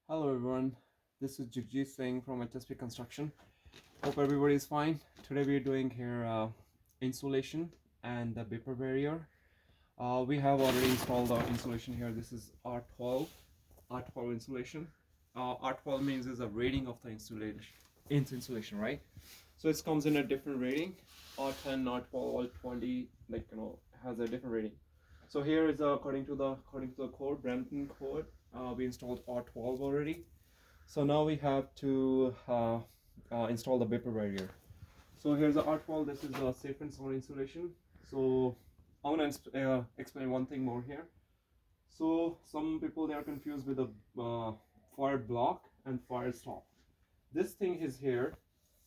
Hello everyone, this is Jigjeet Singh from HSP Construction. Hope everybody is fine. Today we are doing here insulation and the vapor barrier. We have already installed the insulation here. This is R12 insulation. R12 means is a rating of the insulation, right? So it comes in a different rating. R10, R12, R20, has a different rating. So here is according to the code, Brampton code. We installed R12 already. So now we have to install the vapor barrier. So here's the R12. This is a safe and sound insulation. So I want to explain one thing more here. So some people, they are confused with the fire block and fire stop. This thing is here,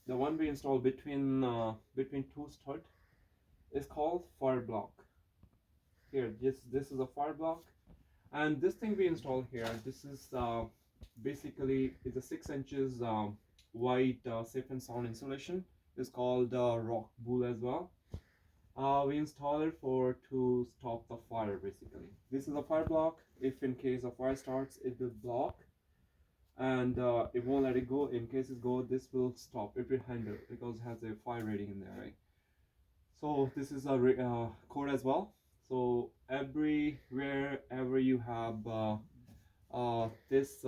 the one we installed between two studs, is called fire block. Here, this is a fire block, and this thing we installed here, this is basically is a 6 inches wide safe and sound insulation. It's called rock wool as well. We install it to stop the fire. Basically, this is a fire block. If in case a fire starts, it will block and it won't let it go. In case it goes, this will stop. It will handle because it has a fire rating in there, right? So this is a code as well. So wherever you have this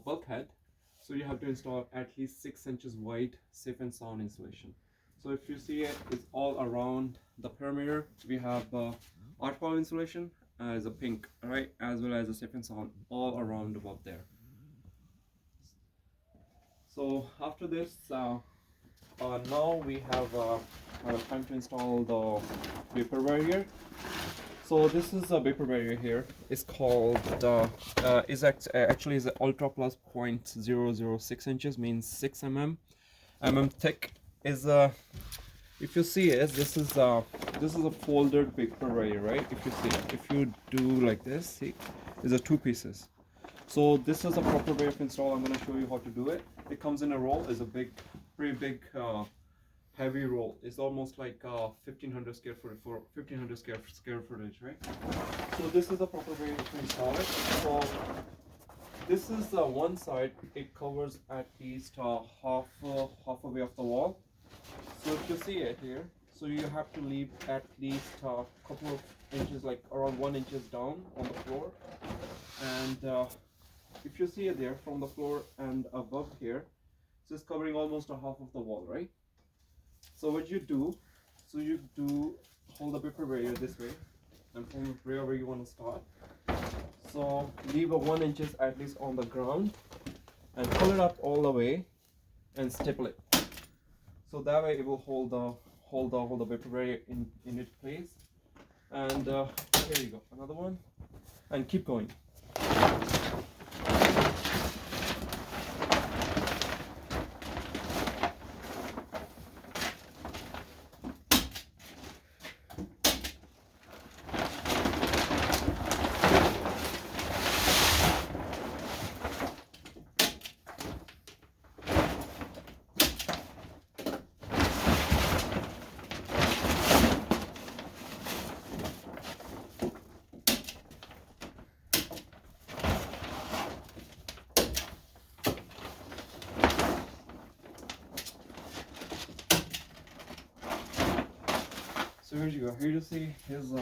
bulkhead, so you have to install at least 6 inches wide safe and sound insulation. So if you see it, it's all around the perimeter. We have R12 insulation as a pink, right, as well as a safe and sound all around above there. So after this, now we have time to install the vapor barrier. So this is a vapor barrier here. It's called actually is Ultra Plus 0.006 inches, means 6 mm thick. Is if you see it, this is a folded vapor barrier, right? If you see, if you do like this, see, is a 2 pieces. So this is a proper way of install. I'm going to show you how to do it. It comes in a roll. It's a pretty big heavy roll. It's almost like 1500 square foot for 1500 square footage, right? So this is the proper way to install it. So this is one side. It covers at least half a way of the wall. So if you see it here, so you have to leave at least a couple of inches, like around 1 inch down on the floor. And if you see it there, from the floor and above here, so it's covering almost a half of the wall, right? So what you do, so you do hold the vapor barrier this way, and from wherever you want to start. So leave a 1 inch at least on the ground, and pull it up all the way, and staple it. So that way it will hold the vapor barrier in its place. And here you go, another one, and keep going. So here you go. Here you see his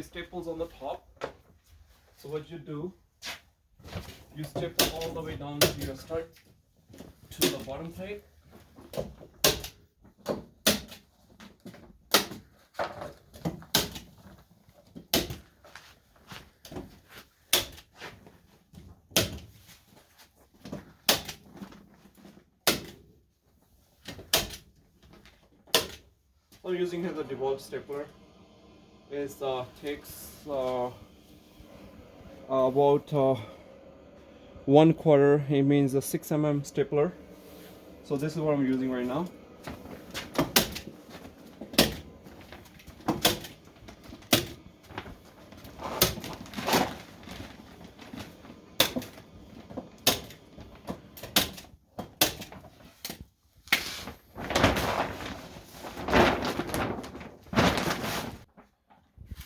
staples on the top. So what you do, you staple all the way down to your stud to the bottom plate. I'm using here the DeWalt stapler. It takes about 1/4. It means a 6 mm stapler. So this is what I'm using right now.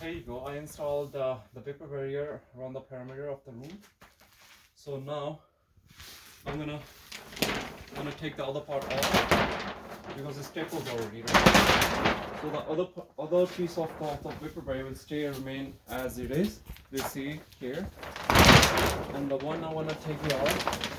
here you go. I installed the vapor barrier around the perimeter of the room. So now I'm gonna take the other part off because the staples already right. So the other piece of the vapor barrier will stay and remain as it is. We see here, and the one I wanna take it off.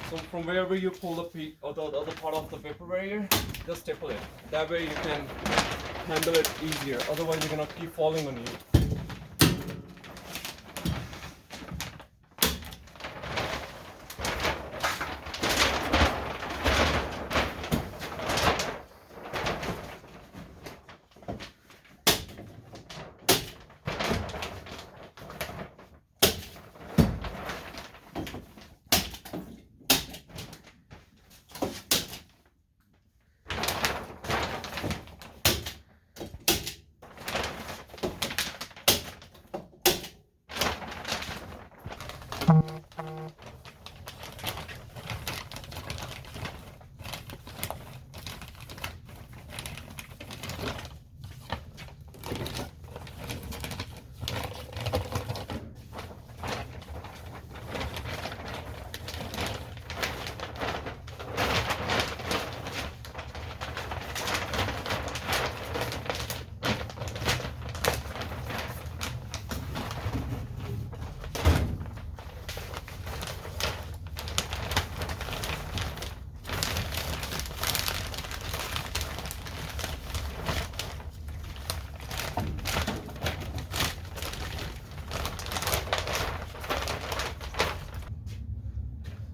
So from wherever you pull the other part of the vapor barrier, just staple it. That way you can handle it easier. Otherwise you're gonna keep falling on you.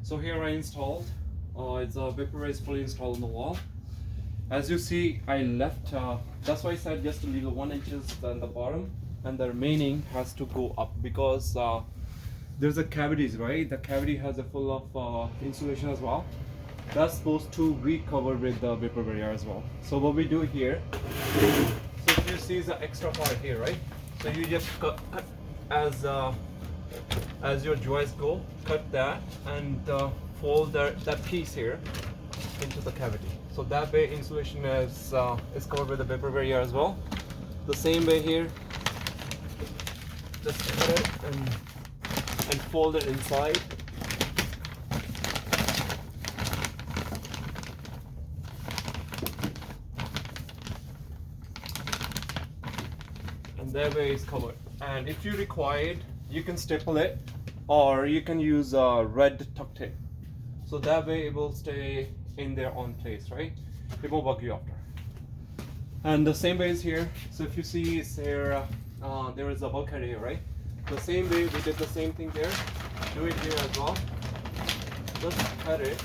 So here I installed, it's a vapor is fully installed on the wall. As you see, I left, that's why I said just to leave the 1 inches on the bottom, and the remaining has to go up because there's a cavities, right? The cavity has a full of insulation as well. That's supposed to be covered with the vapor barrier as well. So what we do here, so if you see the extra part here, right? So you just cut as your joints go, cut that and fold that piece here into the cavity. So that way insulation is covered with the vapor barrier as well. The same way here, just cut it and fold it inside. And that way it's covered. And if you require it, you can staple it, or you can use red tuck tape. So that way it will stay in their own place, right? It won't bug you after. And the same way is here. So if you see, it's here, there is a bulkhead here, right? The same way we did the same thing there. Do it here as well. Just cut it.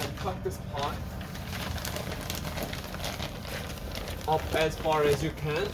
And cut this part up as far as you can.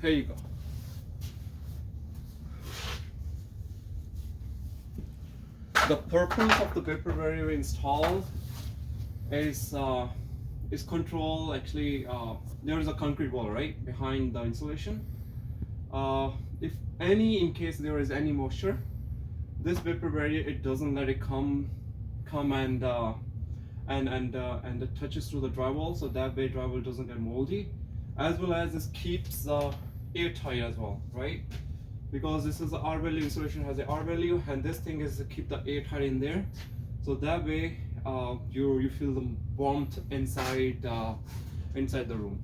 Here you go. The purpose of the vapor barrier installed is is control actually. There is a concrete wall right behind the insulation. If any, in case there is any moisture, this vapor barrier, it doesn't let it come and it touches through the drywall, so that way drywall doesn't get moldy, as well as this keeps airtight as well, right? Because this is the R value, insulation has a R value, and this thing is to keep the airtight in there, so that way you feel the warmth inside the room.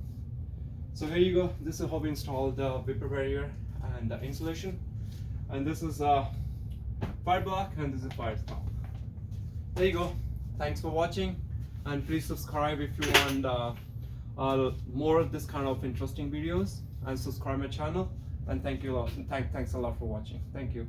So here you go. This is how we installed the vapor barrier and the insulation, and this is fire block, and this is fire stop. There you go. Thanks for watching, and please subscribe if you want more of this kind of interesting videos, and subscribe my channel. And thank you a lot. Thanks a lot for watching. Thank you.